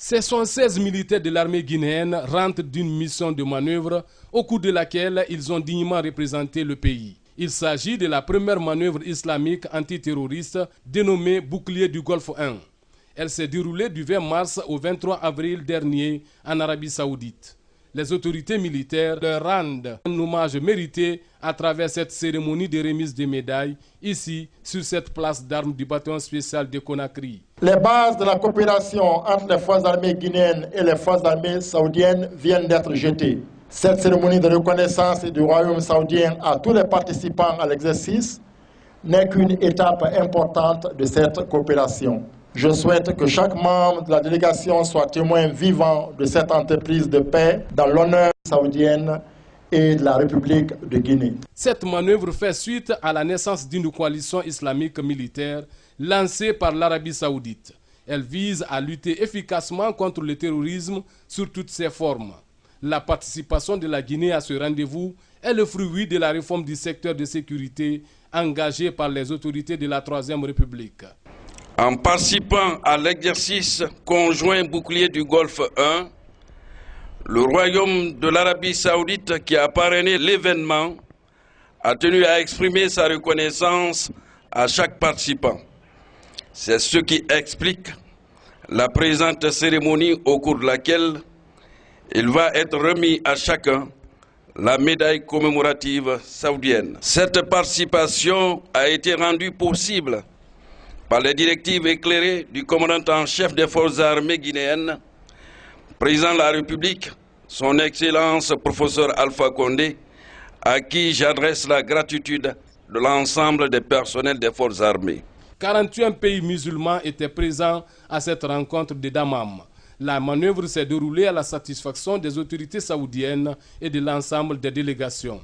Ces 76 militaires de l'armée guinéenne rentrent d'une mission de manœuvre au cours de laquelle ils ont dignement représenté le pays. Il s'agit de la première manœuvre islamique antiterroriste dénommée Bouclier du Golfe 1. Elle s'est déroulée du 20 mars au 23 avril dernier en Arabie Saoudite. Les autorités militaires leur rendent un hommage mérité à travers cette cérémonie de remise des médailles, ici, sur cette place d'armes du bataillon spécial de Conakry. Les bases de la coopération entre les forces armées guinéennes et les forces armées saoudiennes viennent d'être jetées. Cette cérémonie de reconnaissance du royaume saoudien à tous les participants à l'exercice n'est qu'une étape importante de cette coopération. Je souhaite que chaque membre de la délégation soit témoin vivant de cette entreprise de paix dans l'honneur saoudienne et de la République de Guinée. Cette manœuvre fait suite à la naissance d'une coalition islamique militaire lancée par l'Arabie Saoudite. Elle vise à lutter efficacement contre le terrorisme sous toutes ses formes. La participation de la Guinée à ce rendez-vous est le fruit de la réforme du secteur de sécurité engagée par les autorités de la Troisième République. En participant à l'exercice conjoint Bouclier du Golfe 1, le Royaume de l'Arabie Saoudite, qui a parrainé l'événement, a tenu à exprimer sa reconnaissance à chaque participant. C'est ce qui explique la présente cérémonie au cours de laquelle il va être remis à chacun la médaille commémorative saoudienne. Cette participation a été rendue possible par les directives éclairées du commandant en chef des forces armées guinéennes, président de la République, son Excellence professeur Alpha Condé, à qui j'adresse la gratitude de l'ensemble des personnels des forces armées. 41 pays musulmans étaient présents à cette rencontre de Dammam. La manœuvre s'est déroulée à la satisfaction des autorités saoudiennes et de l'ensemble des délégations.